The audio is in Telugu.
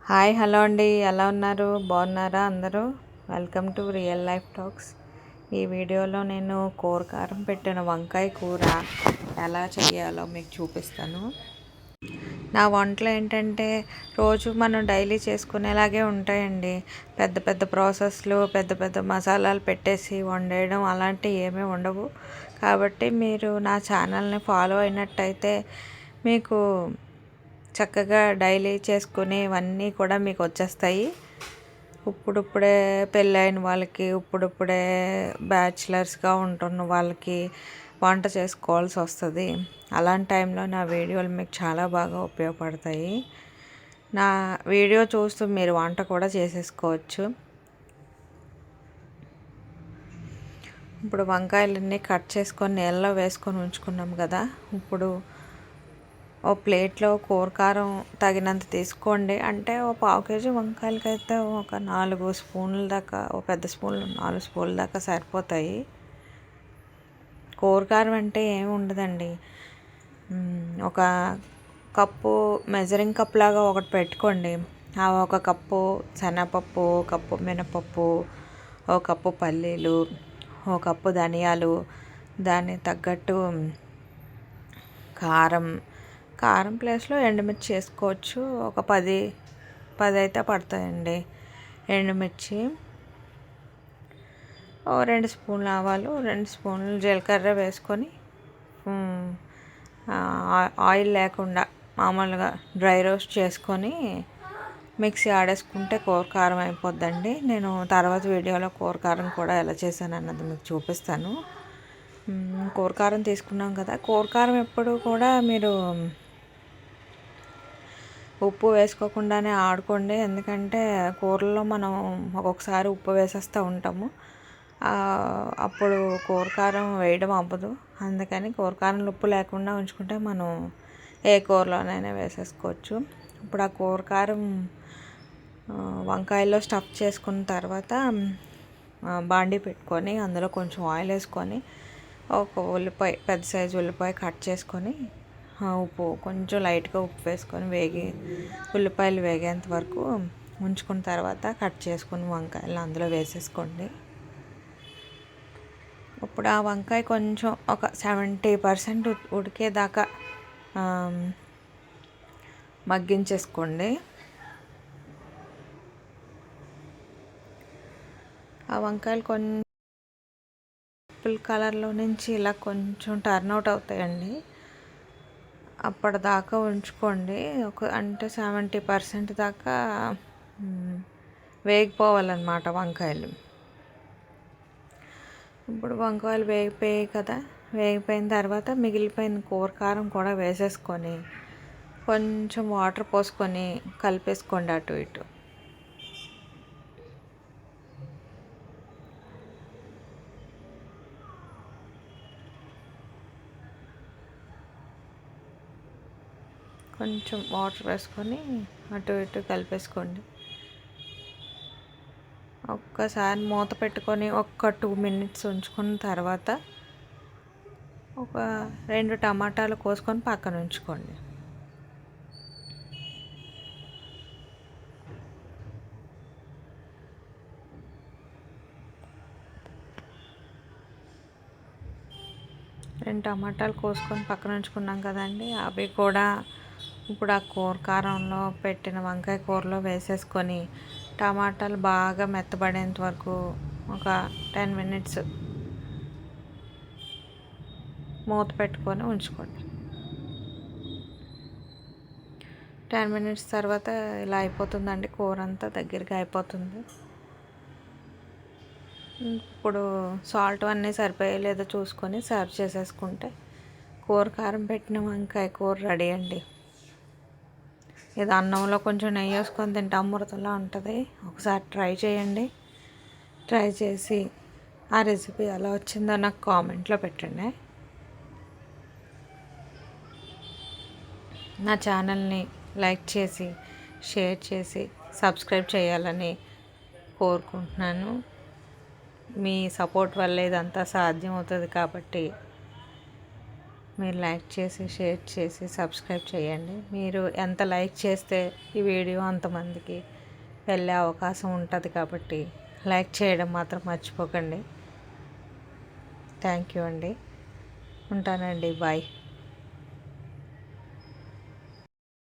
హాయ్ హలో అండి, ఎలా ఉన్నారు? బాగున్నారా అందరూ? Welcome to real life talks. ఈ వీడియోలో నేను కారం పెట్టిన వంకాయ కూర ఎలా చేయాలో మీకు చూపిస్తాను. నా వంటలు ఏంటంటే రోజు మనం డైలీ చేసుకునేలాగే ఉంటాయండి. పెద్ద పెద్ద ప్రాసెస్లు, పెద్ద పెద్ద మసాలాలు పెట్టేసి వండేయడం అలాంటివి ఏమీ ఉండవు. కాబట్టి మీరు నా ఛానల్ని ఫాలో అయినట్టయితే మీకు చక్కగా డైలీ చేసుకునేవన్నీ కూడా మీకు వచ్చేస్తాయి. ఇప్పుడిప్పుడే పెళ్ళైన వాళ్ళకి, ఇప్పుడిప్పుడే బ్యాచిలర్స్గా ఉంటున్న వాళ్ళకి వంట చేసుకోవాల్సి వస్తుంది. అలాంటి టైంలో నా వీడియోలు మీకు చాలా బాగా ఉపయోగపడతాయి. నా వీడియో చూస్తూ మీరు వంట కూడా చేసేసుకోవచ్చు. ఇప్పుడు వంకాయలన్నీ కట్ చేసుకొని నీళ్ళలో వేసుకొని ఉంచుకున్నాం కదా. ఇప్పుడు ఓ ప్లేట్లో కారం తగినంత తీసుకోండి. అంటే ఓ 1/2 కేజీ వంకాయలకైతే ఒక 4 స్పూన్ల దాకా, ఓ పెద్ద స్పూన్లు 4 స్పూన్ల దాకా సరిపోతాయి. కారం అంటే ఏమి ఉండదండి. ఒక కప్పు మెజరింగ్ కప్ లాగా ఒకటి పెట్టుకోండి. ఒక కప్పు శనగపప్పు, కప్పు మినపప్పు, ఒక కప్పు పల్లీలు, ఒక కప్పు ధనియాలు, దానికి తగ్గట్టు కారం ప్లేస్లో ఎండుమిర్చి వేసుకోవచ్చు. ఒక 10 అయితే పడతాయండి ఎండుమిర్చి. 2 స్పూన్లు ఆవాలు, 2 స్పూన్లు జీలకర్ర వేసుకొని ఆయిల్ లేకుండా మామూలుగా డ్రై రోస్ట్ చేసుకొని మిక్సీ ఆడేసుకుంటే కారం అయిపోద్దండి. నేను తర్వాత వీడియోలో కారం కూడా ఎలా చేశాను అన్నది మీకు చూపిస్తాను. కారం తీసుకున్నాం కదా. కారం ఎప్పుడు కూడా మీరు ఉప్పు వేసుకోకుండానే ఆడుకోండి. ఎందుకంటే కూరల్లో మనం ఒక్కొక్కసారి ఉప్పు వేసేస్తూ ఉంటాము. అప్పుడు కారం వేయడం అవ్వదు. అందుకని కారంలో ఉప్పు లేకుండా ఉంచుకుంటే మనం ఏ కూరలోనైనా వేసేసుకోవచ్చు. ఇప్పుడు ఆ కారం వంకాయల్లో స్టఫ్ చేసుకున్న తర్వాత బాండీ పెట్టుకొని అందులో కొంచెం ఆయిల్ వేసుకొని ఒక ఉల్లిపాయ, పెద్ద సైజు ఉల్లిపాయ కట్ చేసుకొని ఉప్పు కొంచెం లైట్గా ఉప్పు వేసుకొని ఉల్లిపాయలు వేగేంత వరకు ఉంచుకున్న తర్వాత కట్ చేసుకుని వంకాయలు అందులో వేసేసుకోండి. ఇప్పుడు ఆ వంకాయ కొంచెం ఒక 70% ఉడికేదాకా మగ్గించేసుకోండి. ఆ వంకాయలు కొంచెం పర్పుల్ కలర్లో నుంచి ఇలా కొంచెం టర్న్ అవుట్ అవుతాయండి. అప్పటిదాకా ఉంచుకోండి. అంటే 70% దాకా వేగిపోవాలన్నమాట వంకాయలు. ఇప్పుడు వంకాయలు వేగిపోయాయి కదా. వేగిపోయిన తర్వాత మిగిలిపోయిన కారం కూడా వేసేసుకొని కొంచెం వాటర్ పోసుకొని కలిపేసుకోండి అటు ఇటు. కొంచెం వాటర్ వేసుకొని అటు ఇటు కలిపేసుకోండి. ఒక్కసారి మూత పెట్టుకొని ఒక 2 మినిట్స్ ఉంచుకున్న తర్వాత ఒక 2 టమాటాలు కోసుకొని పక్కన ఉంచుకోండి. రెండు టమాటాలు కోసుకొని పక్కన ఉంచుకున్నాం కదండి. అవి కూడా ఇప్పుడు ఆ కారంలో పెట్టిన వంకాయ కూరలో వేసేసుకొని టమాటాలు బాగా మెత్తబడేంత వరకు ఒక 10 మినిట్స్ మూత పెట్టుకొని ఉంచుకోండి. 10 మినిట్స్ తర్వాత ఇలా అయిపోతుందండి. కూర అంతా దగ్గరికి అయిపోతుంది. ఇప్పుడు సాల్ట్ అన్నీ సరిపోయే లేదో చూసుకొని సర్వ్ చేసేసుకుంటే కారం పెట్టిన వంకాయ కూర రెడీ అండి. ఇది అన్నంలో కొంచెం నెయ్యి వేసుకొని తింటే అమృతంలా ఉంటుంది. ఒకసారి ట్రై చేయండి. ట్రై చేసి ఆ రెసిపీ ఎలా వచ్చిందో నాకు కామెంట్లో పెట్టండి. నా ఛానల్ని లైక్ చేసి, షేర్ చేసి, సబ్స్క్రైబ్ చేయాలని కోరుకుంటున్నాను. మీ సపోర్ట్ వల్ల ఇదంతా సాధ్యం అవుతుంది కాబట్టి మీరు లైక్ చేసి షేర్ చేసి సబ్స్క్రైబ్ చేయండి. మీరు ఎంత లైక్ చేస్తే ఈ వీడియో అంతమందికి వెళ్ళే అవకాశం ఉంటుంది కాబట్టి లైక్ చేయడం మాత్రం మర్చిపోకండి. థ్యాంక్ యూ అండి. ఉంటానండి. బాయ్.